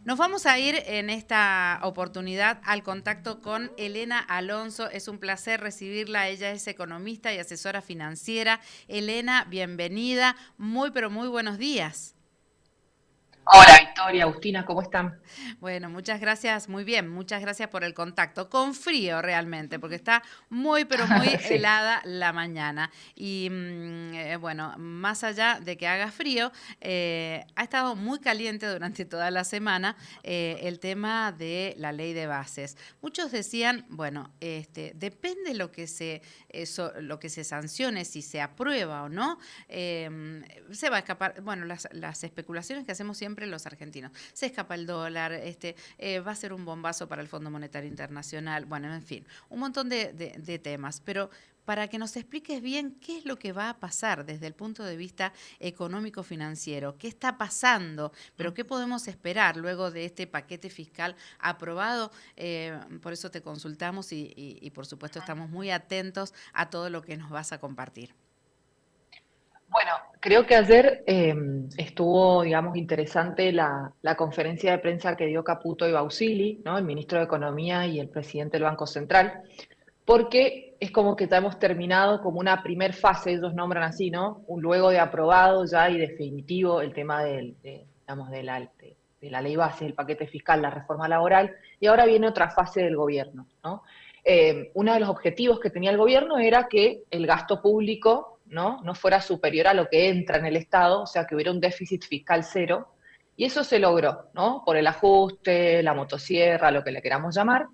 Nos vamos a ir en esta oportunidad al contacto con Elena Alonso. Es un placer recibirla. Ella es economista y asesora financiera. Elena, bienvenida. Muy, pero muy buenos días. Hola Victoria, Agustina, ¿cómo están? Bueno, muchas gracias, muy bien, muchas gracias por el contacto. Con frío realmente, porque está muy, pero muy Sí. helada la mañana. Y bueno, más allá de que haga frío, ha estado muy caliente durante toda la semana el tema de la ley de bases. Muchos decían, bueno, depende lo que se sancione, si se aprueba o no, se va a escapar, bueno, las especulaciones que hacemos siempre los argentinos. Se escapa el dólar, va a ser un bombazo para el Fondo Monetario Internacional, bueno, en fin, un montón de temas, pero para que nos expliques bien qué es lo que va a pasar desde el punto de vista económico-financiero, qué está pasando, pero qué podemos esperar luego de este paquete fiscal aprobado. Por eso te consultamos y por supuesto estamos muy atentos a todo lo que nos vas a compartir. Bueno, creo que ayer estuvo, digamos, interesante la conferencia de prensa que dio Caputo y Bausili, ¿no? El ministro de Economía y el presidente del Banco Central, porque es como que ya hemos terminado como una primer fase, ellos nombran así, ¿no? Un luego de aprobado ya y definitivo el tema digamos, de la ley base, el paquete fiscal, la reforma laboral, y ahora viene otra fase del gobierno, ¿no? Uno de los objetivos que tenía el gobierno era que el gasto público, ¿no? fuera superior a lo que entra en el Estado, o sea, que hubiera un déficit fiscal cero, y eso se logró, ¿no? Por el ajuste, la motosierra, lo que le queramos llamar.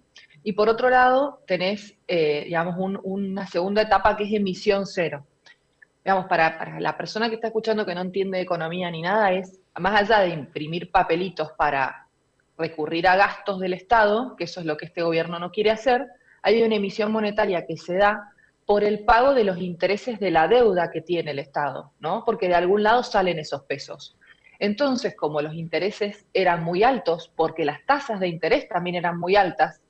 Y por otro lado, tenés, digamos, una segunda etapa que es emisión cero. Digamos, para la persona que está escuchando que no entiende de economía ni nada, es, más allá de imprimir papelitos para recurrir a gastos del Estado, que eso es lo que este gobierno no quiere hacer, hay una emisión monetaria que se da por el pago de los intereses de la deuda que tiene el Estado, ¿no? Porque de algún lado salen esos pesos. Entonces, como los intereses eran muy altos, porque las tasas de interés también eran muy altas,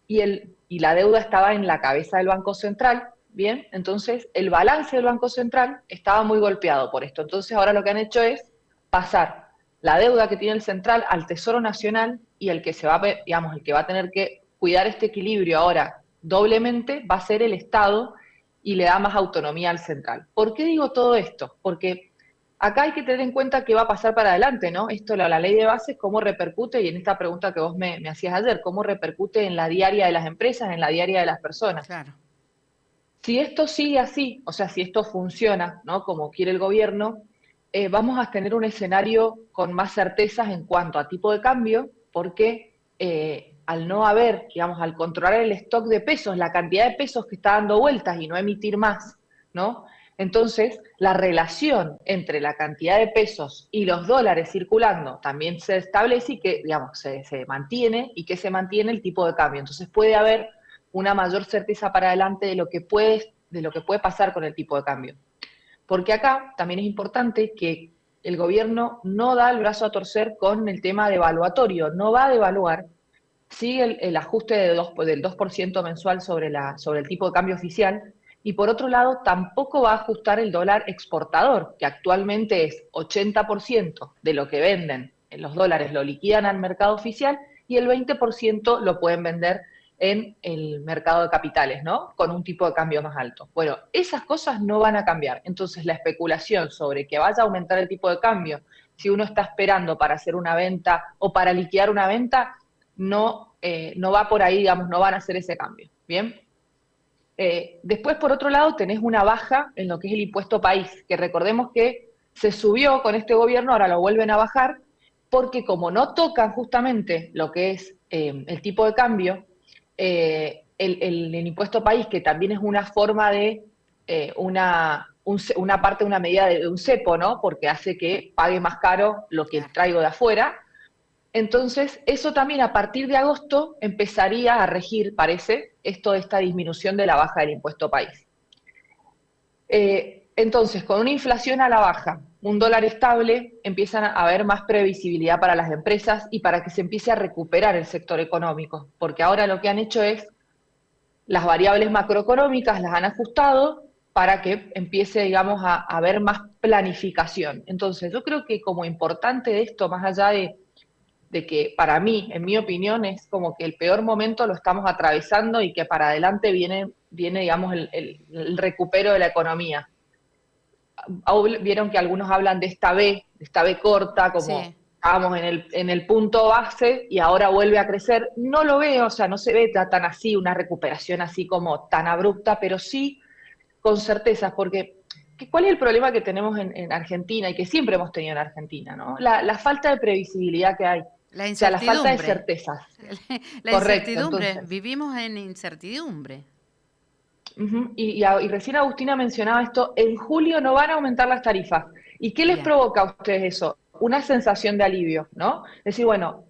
y la deuda estaba en la cabeza del Banco Central, ¿bien? Entonces, el balance del Banco Central estaba muy golpeado por esto. Entonces, ahora lo que han hecho es pasar la deuda que tiene el central al Tesoro Nacional y el que se va, digamos, el que va a tener que cuidar este equilibrio ahora doblemente va a ser el Estado y le da más autonomía al central. ¿Por qué digo todo esto? Porque acá hay que tener en cuenta qué va a pasar para adelante, ¿no? Esto, la ley de bases, cómo repercute, y en esta pregunta que vos me hacías ayer, cómo repercute en la diaria de las empresas, en la diaria de las personas. Claro. Si esto sigue así, o sea, si esto funciona, ¿no? Como quiere el gobierno, vamos a tener un escenario con más certezas en cuanto a tipo de cambio, porque al no haber, digamos, al controlar el stock de pesos, la cantidad de pesos que está dando vueltas y no emitir más, ¿no? Entonces, la relación entre la cantidad de pesos y los dólares circulando también se establece y que, digamos, se mantiene y que se mantiene el tipo de cambio. Entonces, puede haber una mayor certeza para adelante de lo que puede pasar con el tipo de cambio. Porque acá también es importante que el gobierno no da el brazo a torcer con el tema devaluatorio, no va a devaluar, sigue el ajuste del 2% mensual sobre el tipo de cambio oficial, y por otro lado tampoco va a ajustar el dólar exportador, que actualmente es 80% de lo que venden en los dólares lo liquidan al mercado oficial y el 20% lo pueden vender en el mercado de capitales, ¿no? Con un tipo de cambio más alto. Bueno, esas cosas no van a cambiar. Entonces, la especulación sobre que vaya a aumentar el tipo de cambio, si uno está esperando para hacer una venta o para liquidar una venta, no va por ahí, digamos, no van a hacer ese cambio. Bien. Después, por otro lado, tenés una baja en lo que es el impuesto país, que recordemos que se subió con este gobierno, ahora lo vuelven a bajar, porque como no tocan justamente lo que es el tipo de cambio, el impuesto país, que también es una forma de una parte, una medida de un cepo, ¿no? Porque hace que pague más caro lo que Claro. traigo de afuera. Entonces, eso también a partir de agosto empezaría a regir, parece, esta disminución de la baja del impuesto país. Entonces, con una inflación a la baja, un dólar estable, empiezan a haber más previsibilidad para las empresas y para que se empiece a recuperar el sector económico, porque ahora lo que han hecho es las variables macroeconómicas las han ajustado para que empiece, digamos, a haber más planificación. Entonces, yo creo que como importante de esto, más allá de que para mí, en mi opinión, es como que el peor momento lo estamos atravesando y que para adelante viene digamos, el recupero de la economía. Vieron que algunos hablan de esta B corta, como Sí, estábamos en el punto base y ahora vuelve a crecer. No lo veo, o sea, no se ve tan así, una recuperación así como tan abrupta, pero sí con certezas, porque ¿cuál es el problema que tenemos en Argentina y que siempre hemos tenido en Argentina? ¿No? La falta de previsibilidad que hay, o la sea, la falta de incertidumbre. certezas. La Correcto, incertidumbre, entonces. vivimos en incertidumbre. Y recién Agustina mencionaba esto, en julio no van a aumentar las tarifas. ¿Y qué les Bien, provoca a ustedes eso? Una sensación de alivio, ¿no? Decir, bueno,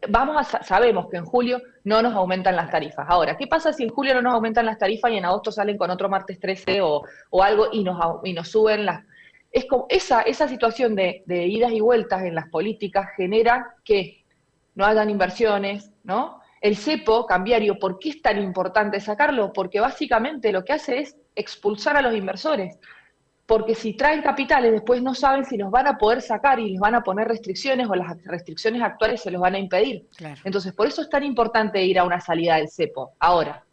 sabemos que en julio no nos aumentan las claro. tarifas. Ahora, ¿qué pasa si en julio no nos aumentan las tarifas y en agosto salen con otro martes 13 o algo y nos suben las... Es como esa situación de idas y vueltas en las políticas genera que no hayan inversiones, ¿no? El cepo cambiario, ¿por qué es tan importante sacarlo? Porque básicamente lo que hace es expulsar a los inversores. Porque si traen capitales, después no saben si los van a poder sacar y les van a poner restricciones o las restricciones actuales se los van a impedir. Claro. Entonces, por eso es tan importante ir a una salida del cepo. Ahora,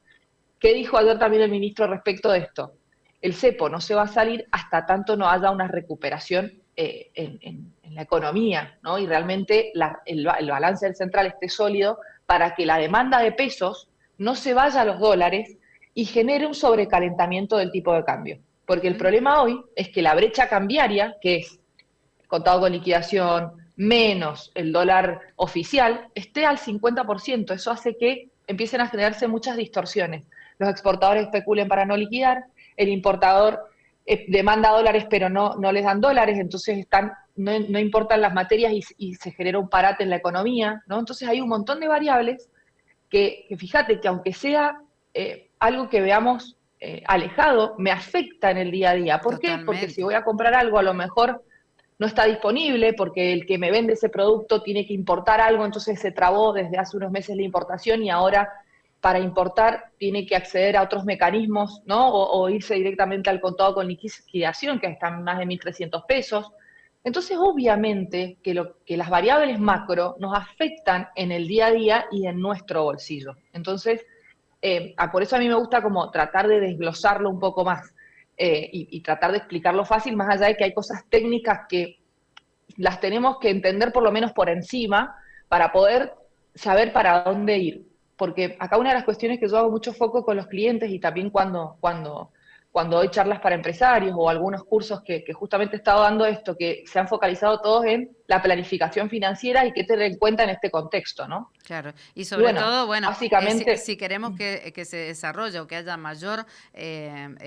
¿qué dijo ayer también el ministro respecto de esto? El cepo no se va a salir hasta tanto no haya una recuperación en la economía, ¿no? Y realmente el balance del central esté sólido para que la demanda de pesos no se vaya a los dólares y genere un sobrecalentamiento del tipo de cambio. Porque el Ujú. problema hoy es que la brecha cambiaria, que es contado con liquidación menos el dólar oficial, esté al 50%. Eso hace que empiecen a generarse muchas distorsiones. Los exportadores especulen para no liquidar, el importador demanda dólares pero no les dan dólares, entonces no importan las materias y se genera un parate en la economía, ¿no? Entonces hay un montón de variables que fíjate que aunque sea algo que veamos alejado, me afecta en el día a día. ¿Por qué? Porque si Totalmente. voy a comprar algo, a lo mejor no está disponible porque el que me vende ese producto tiene que importar algo, entonces se trabó desde hace unos meses la importación y ahora para importar tiene que acceder a otros mecanismos, ¿no? O irse directamente al contado con liquidación, que están más de 1.300 pesos. Entonces, obviamente que las variables macro nos afectan en el día a día y en nuestro bolsillo. Entonces, por eso a mí me gusta como tratar de desglosarlo un poco más y tratar de explicarlo fácil, más allá de que hay cosas técnicas que las tenemos que entender por lo menos por encima para poder saber para dónde ir. Porque acá una de las cuestiones que yo hago mucho foco con los clientes y también cuando doy charlas para empresarios o algunos cursos que justamente he estado dando esto, que se han focalizado todos en la planificación financiera y qué tener en cuenta en este contexto, ¿no? Claro, y Y sobre bueno, todo, bueno, básicamente, si queremos que se desarrolle o que haya mayor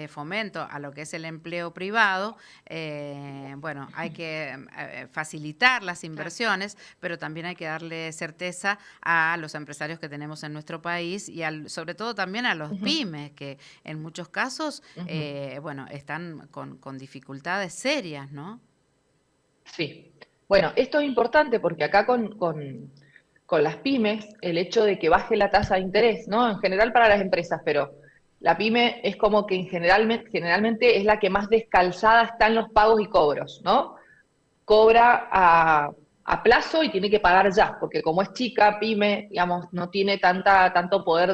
fomento a lo que es el empleo privado, bueno, hay que facilitar las inversiones, pero también hay que darle certeza a los empresarios que tenemos en nuestro país y sobre todo también a los uh-huh, pymes, que en muchos casos, uh-huh, bueno, están con dificultades serias, ¿no? sí. Bueno, esto es importante porque acá con las pymes, el hecho de que baje la tasa de interés, ¿no? En general para las empresas, pero la pyme es como que generalmente es la que más descalzada está en los pagos y cobros, ¿no? Cobra a plazo y tiene que pagar ya, porque como es chica, pyme, digamos, no tiene tanto poder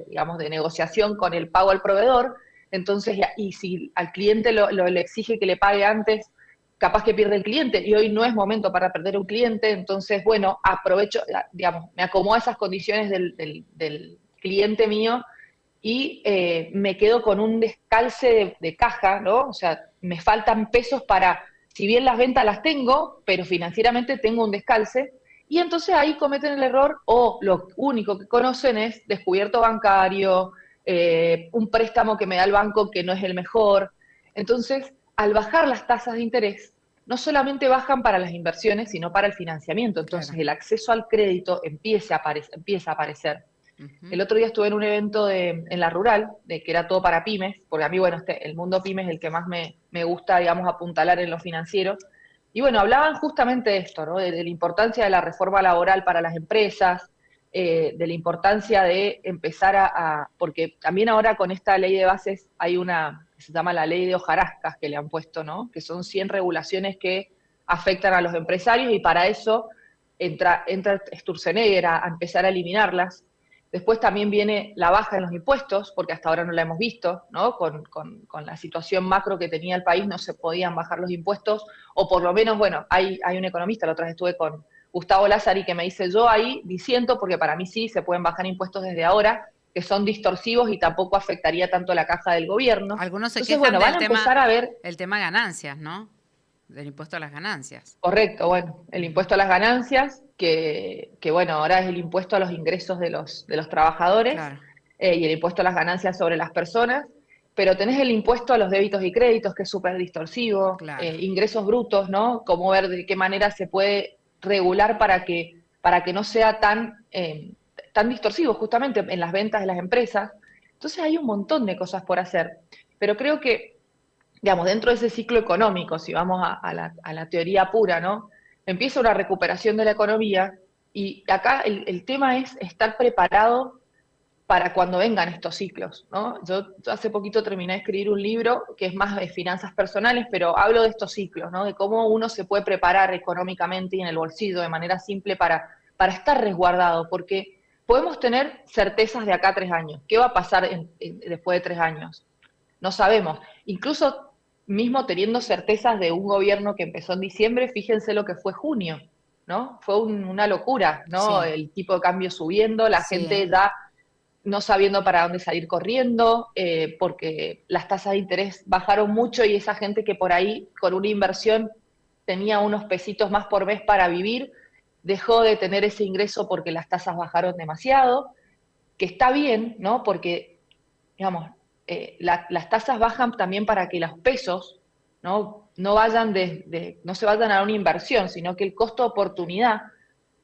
digamos, de negociación con el pago al proveedor, entonces, y si al cliente le exige que le pague antes, capaz que pierde el cliente, y hoy no es momento para perder un cliente, entonces, bueno, aprovecho, digamos, me acomodo a esas condiciones del cliente mío y me quedo con un descalce de caja, ¿no? O sea, me faltan pesos para, si bien las ventas las tengo, pero financieramente tengo un descalce, y entonces ahí cometen el error o lo único que conocen es descubierto bancario, un préstamo que me da el banco que no es el mejor. Entonces, al bajar las tasas de interés, no solamente bajan para las inversiones, sino para el financiamiento. Claro. Entonces, el acceso al crédito empieza a aparecer. Ujú. El otro día estuve en un evento en la rural, que era todo para pymes, porque a mí, bueno, el mundo pymes es el que más me gusta, digamos, apuntalar en lo financiero. Y bueno, hablaban justamente de esto, ¿no? De la importancia de la reforma laboral para las empresas, de la importancia de empezar porque también ahora con esta ley de bases hay una que se llama la ley de hojarascas que le han puesto, ¿no? Que son 100 regulaciones que afectan a los empresarios y para eso entra Sturzenegger a empezar a eliminarlas. Después también viene la baja en los impuestos, porque hasta ahora no la hemos visto, ¿no? Con la situación macro que tenía el país no se podían bajar los impuestos, o por lo menos, bueno, hay un economista, la otra vez estuve con Gustavo Lázari, que me dice, yo ahí disiento, porque para mí sí se pueden bajar impuestos desde ahora, que son distorsivos y tampoco afectaría tanto la caja del gobierno. Algunos se Entonces, quejan bueno, van del a empezar a ver. el tema ganancias, ¿no? Del impuesto a las ganancias. Correcto, bueno, el impuesto a las ganancias, que bueno, ahora es el impuesto a los ingresos de los trabajadores, Claro, y el impuesto a las ganancias sobre las personas, pero tenés el impuesto a los débitos y créditos, que es súper distorsivo, claro. ingresos brutos, ¿no? Cómo ver de qué manera se puede regular para que no sea tan distorsivo justamente en las ventas de las empresas. Entonces hay un montón de cosas por hacer, pero creo que digamos, dentro de ese ciclo económico, si vamos a la teoría pura, ¿no? Empieza una recuperación de la economía y acá el tema es estar preparado para cuando vengan estos ciclos, ¿no? Yo hace poquito terminé de escribir un libro que es más de finanzas personales, pero hablo de estos ciclos, ¿no? De cómo uno se puede preparar económicamente y en el bolsillo de manera simple para estar resguardado, porque podemos tener certezas de acá a 3 años. ¿Qué va a pasar después de 3 años? No sabemos. Incluso mismo teniendo certezas de un gobierno que empezó en diciembre, fíjense lo que fue junio, ¿no? Fue una locura, ¿no? Sí, El tipo de cambio subiendo, la sí. gente ya no sabiendo para dónde salir corriendo, porque las tasas de interés bajaron mucho y esa gente que por ahí con una inversión tenía unos pesitos más por mes para vivir, dejó de tener ese ingreso porque las tasas bajaron demasiado, que está bien, ¿no? Porque digamos, las tasas bajan también para que los pesos no vayan no se vayan a una inversión, sino que el costo de oportunidad,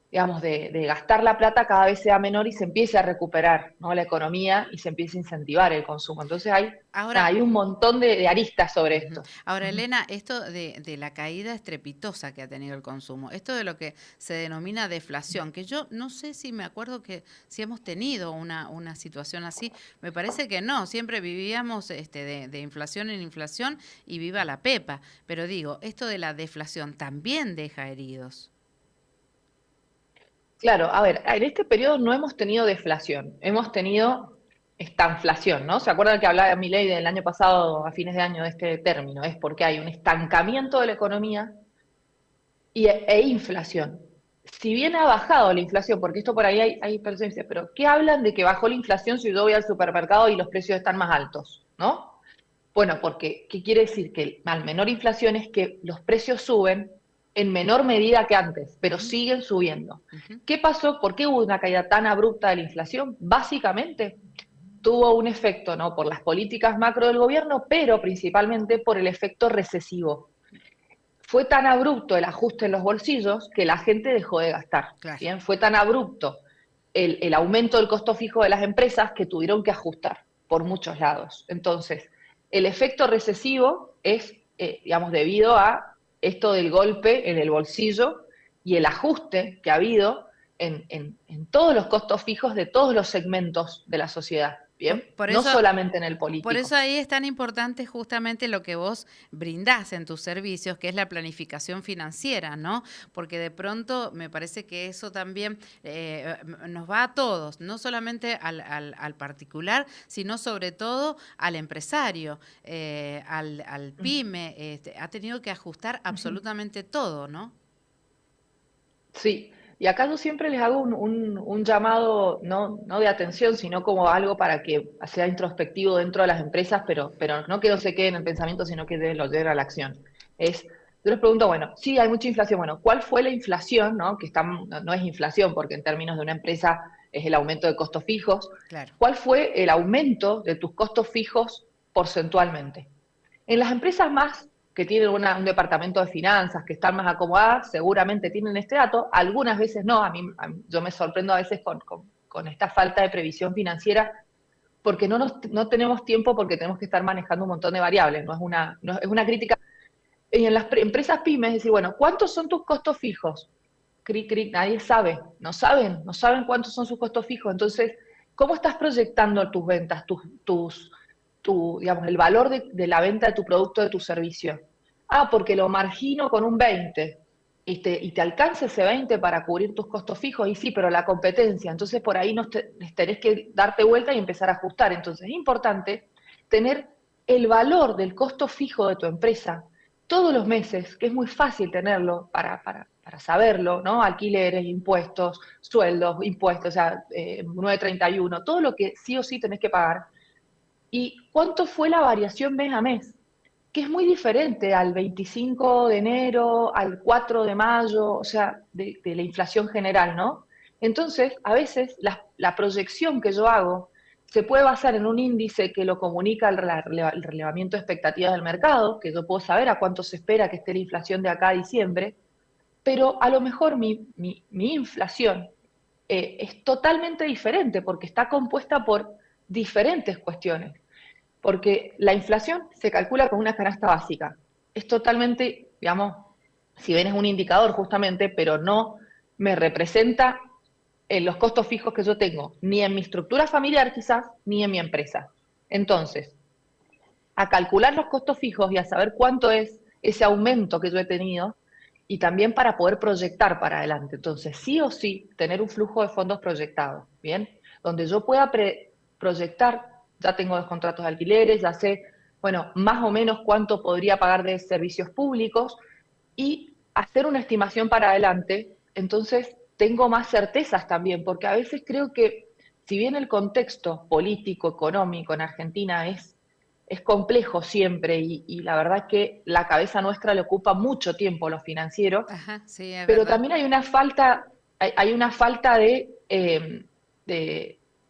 digamos, de gastar la plata cada vez sea menor y se empiece a recuperar, ¿no? La economía y se empiece a incentivar el consumo. Entonces Ahora, hay un montón de aristas sobre ujú. esto. Ahora, Elena, esto de la caída estrepitosa que ha tenido el consumo, esto de lo que se denomina deflación, que yo no sé si me acuerdo que si hemos tenido una situación así, me parece que no, siempre vivíamos de inflación en inflación y viva la pepa, pero digo, esto de la deflación también deja heridos. Claro, a ver, en este periodo no hemos tenido deflación, hemos tenido estanflación, ¿no? ¿Se acuerdan que hablaba Milei del año pasado, a fines de año, de este término? Es porque hay un estancamiento de la economía e inflación. Si bien ha bajado la inflación, porque esto por ahí hay personas que dicen, pero ¿qué hablan de que bajó la inflación si yo voy al supermercado y los precios están más altos? ¿No? Bueno, porque, ¿qué quiere decir? Que al menor inflación es que los precios suben en menor medida que antes, pero Ujú, siguen subiendo. ujú. ¿Qué pasó? ¿Por qué hubo una caída tan abrupta de la inflación? Básicamente tuvo un efecto, ¿no? Por las políticas macro del gobierno, pero principalmente por el efecto recesivo. Fue tan abrupto el ajuste en los bolsillos que la gente dejó de gastar. Claro. ¿Bien? Fue tan abrupto el aumento del costo fijo de las empresas que tuvieron que ajustar por muchos lados. Entonces, el efecto recesivo es, digamos, debido a esto del golpe en el bolsillo y el ajuste que ha habido en todos los costos fijos de todos los segmentos de la sociedad. Por, ¿Bien? por No eso, solamente en el por político. eso ahí es tan importante justamente lo que vos brindás en tus servicios, que es la planificación financiera, ¿no? Porque de pronto me parece que eso también nos va a todos, no solamente al particular, sino sobre todo al empresario, al pyme, ha tenido que ajustar absolutamente todo, ¿no? Sí, y acá yo siempre les hago un llamado, no de atención, sino como algo para que sea introspectivo dentro de las empresas, pero no que no se quede en el pensamiento, sino que lo lleven a la acción. Yo les pregunto, bueno, sí, hay mucha inflación, bueno, ¿cuál fue la inflación, no? No es inflación, porque en términos de una empresa es el aumento de costos fijos. Claro. ¿Cuál fue el aumento de tus costos fijos porcentualmente? En las empresas más que tienen un departamento de finanzas, que están más acomodadas, seguramente tienen este dato, algunas veces no, yo me sorprendo a veces con esta falta de previsión financiera, porque no tenemos tiempo porque tenemos que estar manejando un montón de variables, es una crítica. Y en las empresas pymes, es decir, bueno, ¿cuántos son tus costos fijos? Cric, cric, nadie sabe, no saben cuántos son sus costos fijos. Entonces, ¿cómo estás proyectando tus ventas, digamos, el valor de la venta de tu producto, de tu servicio? Ah, porque lo margino con un 20. y te alcanza ese 20 para cubrir tus costos fijos, y sí, pero la competencia, entonces por ahí tenés que darte vuelta y empezar a ajustar. Entonces es importante tener el valor del costo fijo de tu empresa todos los meses, que es muy fácil tenerlo para saberlo, ¿no? Alquileres, impuestos, sueldos, impuestos, o sea, 931, todo lo que sí o sí tenés que pagar. ¿Y cuánto fue la variación mes a mes? Que es muy diferente al 25 de enero, al 4 de mayo, o sea, de la inflación general, ¿no? Entonces, a veces la proyección que yo hago se puede basar en un índice que lo comunica el relevamiento de expectativas del mercado, que yo puedo saber a cuánto se espera que esté la inflación de acá a diciembre, pero a lo mejor mi inflación es totalmente diferente porque está compuesta por diferentes cuestiones. Porque la inflación se calcula con una canasta básica. Es totalmente, digamos, si bien es un indicador justamente, pero no me representa los costos fijos que yo tengo, ni en mi estructura familiar quizás, ni en mi empresa. Entonces, a calcular los costos fijos y a saber cuánto es ese aumento que yo he tenido, y también para poder proyectar para adelante. Entonces, sí o sí, tener un flujo de fondos proyectado, ¿bien? Donde yo pueda proyectar, ya tengo los contratos de alquileres, ya sé, bueno, más o menos cuánto podría pagar de servicios públicos, y hacer una estimación para adelante. Entonces, tengo más certezas también, porque a veces creo que, si bien el contexto político, económico en Argentina es complejo siempre, y la verdad es que la cabeza nuestra le ocupa mucho tiempo lo financiero, Ajá, sí, es pero verdad. también hay una falta de,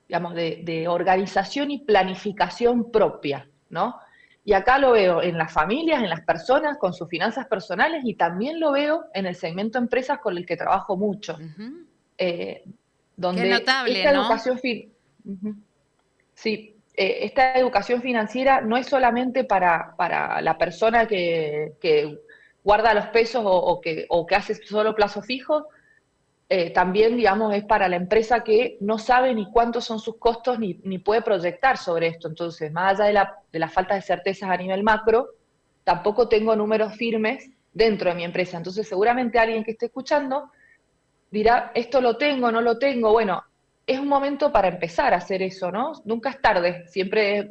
digamos, de organización y planificación propia, ¿no? Y acá lo veo en las familias, en las personas, con sus finanzas personales, y también lo veo en el segmento empresas con el que trabajo mucho, Ujú. eh, Qué donde notable, ¿no? Ujú. Sí, esta educación financiera no es solamente para la persona que guarda los pesos, o que hace solo plazo fijo. También, digamos, es para la empresa que no sabe ni cuántos son sus costos, ni puede proyectar sobre esto. Entonces, más allá de la falta de certezas a nivel macro, tampoco tengo números firmes dentro de mi empresa. Entonces, seguramente alguien que esté escuchando dirá, esto lo tengo, no lo tengo. Bueno, es un momento para empezar a hacer eso, ¿no? Nunca es tarde, siempre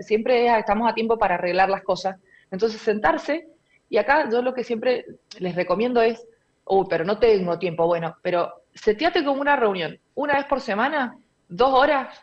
estamos a tiempo para arreglar las cosas. Entonces, sentarse, y acá yo lo que siempre les recomiendo es, uy, pero no tengo tiempo, bueno, pero seteate como una reunión, una vez por semana, 2 horas,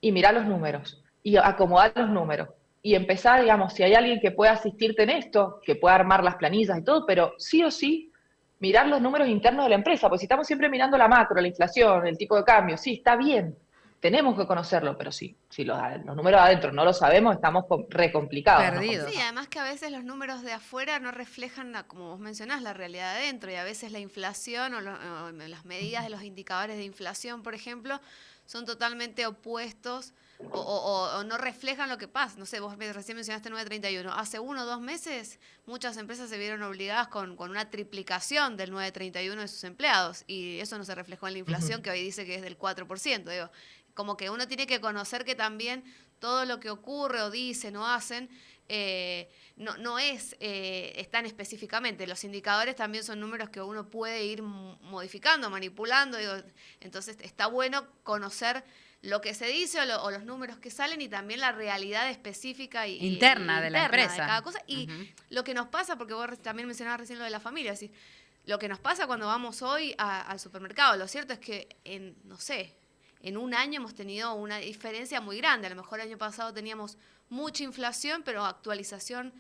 y mirá los números, y acomodar los números. Y empezar, digamos, si hay alguien que pueda asistirte en esto, que pueda armar las planillas y todo, pero sí o sí mirar los números internos de la empresa, porque si estamos siempre mirando la macro, la inflación, el tipo de cambio, sí, está bien, tenemos que conocerlo, pero sí, si los números adentro no lo sabemos, estamos re complicados, ¿no? Sí, Perdidos. además que a veces los números de afuera no reflejan, como vos mencionás, la realidad de adentro, y a veces la inflación o las medidas de los indicadores de inflación, por ejemplo, son totalmente opuestos o no reflejan lo que pasa. No sé, vos recién mencionaste 931. Hace 1 o 2 meses muchas empresas se vieron obligadas con una triplicación del 931 de sus empleados, y eso no se reflejó en la inflación, que hoy dice que es del 4%. Digo, como que uno tiene que conocer que también todo lo que ocurre o dicen o hacen no es tan específicamente. Los indicadores también son números que uno puede ir modificando, manipulando. Digo, entonces está bueno conocer lo que se dice o los números que salen, y también la realidad específica y Interna de la interna de empresa. cada cosa. Y Ujú. lo que nos pasa, porque vos también mencionabas recién lo de la familia, así, lo que nos pasa cuando vamos hoy al supermercado. Lo cierto es que no sé, en un año hemos tenido una diferencia muy grande. A lo mejor el año pasado teníamos mucha inflación, pero actualización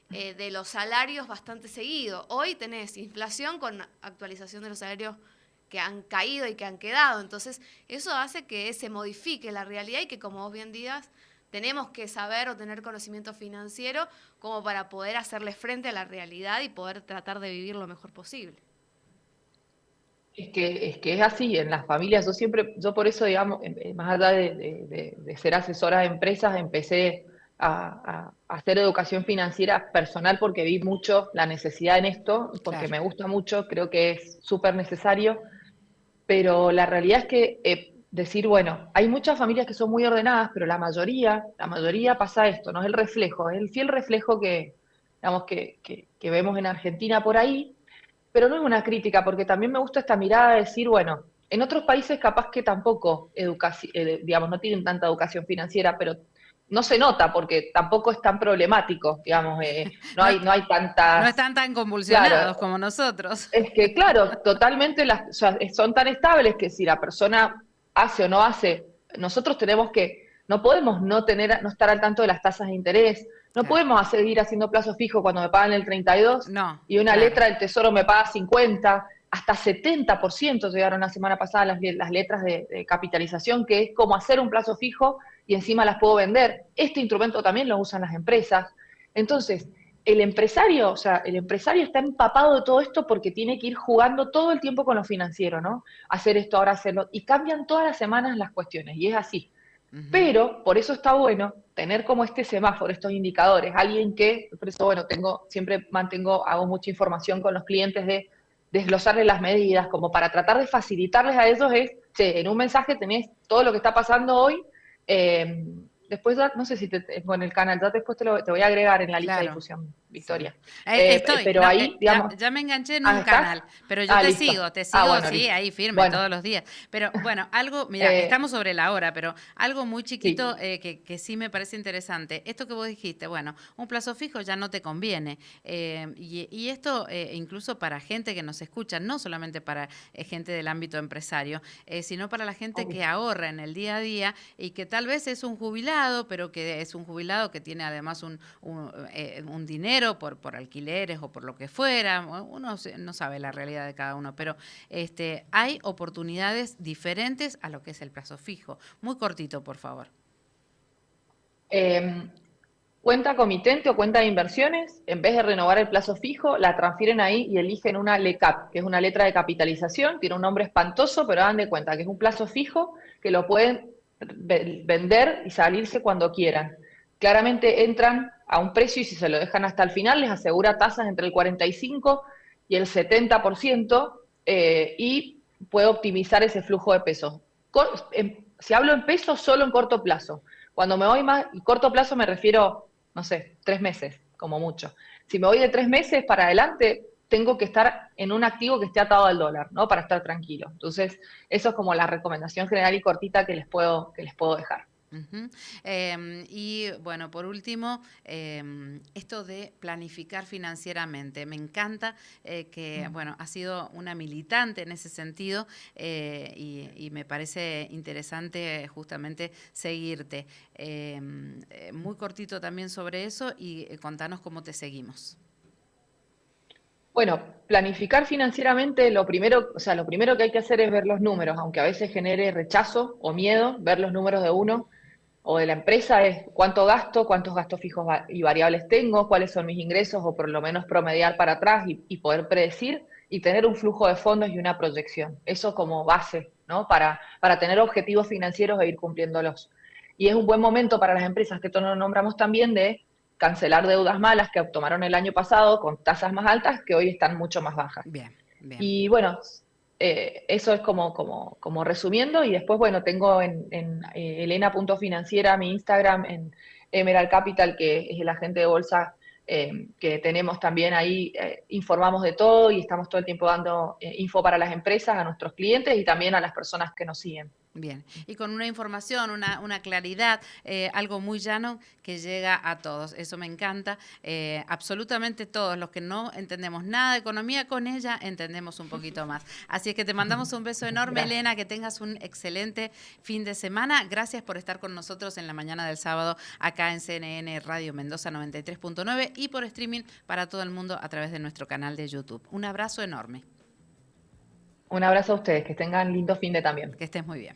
de los salarios bastante seguido. Hoy tenés inflación con actualización de los salarios que han caído y que han quedado. Entonces, eso hace que se modifique la realidad, y que, como vos bien digas, tenemos que saber o tener conocimiento financiero como para poder hacerle frente a la realidad y poder tratar de vivir lo mejor posible. Es que es así, en las familias, yo por eso, digamos, más allá de ser asesora de empresas, empecé a hacer educación financiera personal, porque vi mucho la necesidad en esto, porque Claro. me gusta mucho, creo que es súper necesario. Pero la realidad es que decir, bueno, hay muchas familias que son muy ordenadas, pero la mayoría pasa esto, no es el reflejo, es el fiel reflejo que, digamos, que vemos en Argentina por ahí. pero no es una crítica, porque también me gusta esta mirada de decir, bueno, en otros países capaz que tampoco digamos, no tienen tanta educación financiera, pero no se nota porque tampoco es tan problemático, digamos, no No, hay, no hay no tantas, están tan claro, convulsionados como nosotros. es que, claro, totalmente o sea, son tan estables que si la persona hace o no hace, nosotros tenemos que, no podemos no estar al tanto de las tasas de interés, no Claro. podemos seguir haciendo plazo fijo cuando me pagan el 32 No, y una claro. letra del Tesoro me paga 50, hasta 70% llegaron la semana pasada las letras de capitalización, que es como hacer un plazo fijo y encima las puedo vender. Este instrumento también lo usan las empresas. Entonces, el empresario, o sea, el empresario está empapado de todo esto porque tiene que ir jugando todo el tiempo con lo financiero, ¿no? Hacer esto, ahora hacerlo, y cambian todas las semanas las cuestiones, y es así. Ujú. Pero por eso está bueno tener como este semáforo, estos indicadores, alguien que, por eso, bueno, siempre hago mucha información con los clientes de desglosarles las medidas, como para tratar de facilitarles a ellos che, en un mensaje tenés todo lo que está pasando hoy, eh, después ya, no sé si con el canal, ya después te voy a agregar en la lista de Claro. difusión, Sí. Victoria. Estoy, Pero no, ahí, digamos, ya me enganché en un ¿estás? canal, pero yo Listo. te sigo, Bueno, sí, listo. ahí firme Bueno, todos los días. Pero bueno, algo, mira, estamos sobre la hora, pero algo muy chiquito sí. que sí me parece interesante. Esto que vos dijiste, bueno, un plazo fijo ya no te conviene. Y esto incluso para gente que nos escucha, no solamente para gente del ámbito empresario, sino para la gente Obvio. que ahorra en el día a día y que tal vez es un jubilado, pero que es un jubilado que tiene además un dinero por alquileres o por lo que fuera. Uno no sabe la realidad de cada uno, pero hay oportunidades diferentes a lo que es el plazo fijo. Muy cortito, por favor. Eh, Cuenta comitente o cuenta de inversiones, en vez de renovar el plazo fijo, la transfieren ahí y eligen una LECAP, que es una letra de capitalización, tiene un nombre espantoso, pero hagan de cuenta que es un plazo fijo que lo pueden vender y salirse cuando quieran. Claramente entran a un precio y si se lo dejan hasta el final les asegura tasas entre el 45 y el 70% y puede optimizar ese flujo de pesos. Si hablo en pesos, solo en corto plazo. Cuando me voy más, y corto plazo me refiero, no sé, 3 meses, como mucho. Si me voy de 3 meses para adelante, tengo que estar en un activo que esté atado al dólar, ¿no? Para estar tranquilo. Entonces, eso es como la recomendación general y cortita que les puedo dejar. Uh-huh. Y bueno, por último, esto de planificar financieramente. Me encanta que, bueno, has sido una militante en ese sentido y me parece interesante justamente seguirte. Muy cortito también sobre eso y contanos cómo te seguimos. Bueno, planificar financieramente, lo primero que hay que hacer es ver los números, aunque a veces genere rechazo o miedo, ver los números de uno o de la empresa es cuánto gasto, cuántos gastos fijos y variables tengo, cuáles son mis ingresos o por lo menos promediar para atrás y poder predecir y tener un flujo de fondos y una proyección. Eso como base, ¿no? Para tener objetivos financieros e ir cumpliéndolos. Y es un buen momento para las empresas, que esto no lo nombramos también, de cancelar deudas malas que tomaron el año pasado con tasas más altas que hoy están mucho más bajas. Bien, bien. Y bueno, eso es como resumiendo. Y después, bueno, tengo en elena.financiera mi Instagram, en Emerald Capital, que es el agente de bolsa que tenemos también ahí. Informamos de todo y estamos todo el tiempo dando info para las empresas, a nuestros clientes y también a las personas que nos siguen. Bien, y con una información, una claridad, algo muy llano que llega a todos. Eso me encanta. Absolutamente todos los que no entendemos nada de economía, con ella entendemos un poquito más. Así es que te mandamos un beso enorme, Gracias. Elena, que tengas un excelente fin de semana. Gracias por estar con nosotros en la mañana del sábado acá en CNN Radio Mendoza 93.9 y por streaming para todo el mundo a través de nuestro canal de YouTube. Un abrazo enorme. Un abrazo a ustedes, que tengan lindo fin de también. Que estés muy bien.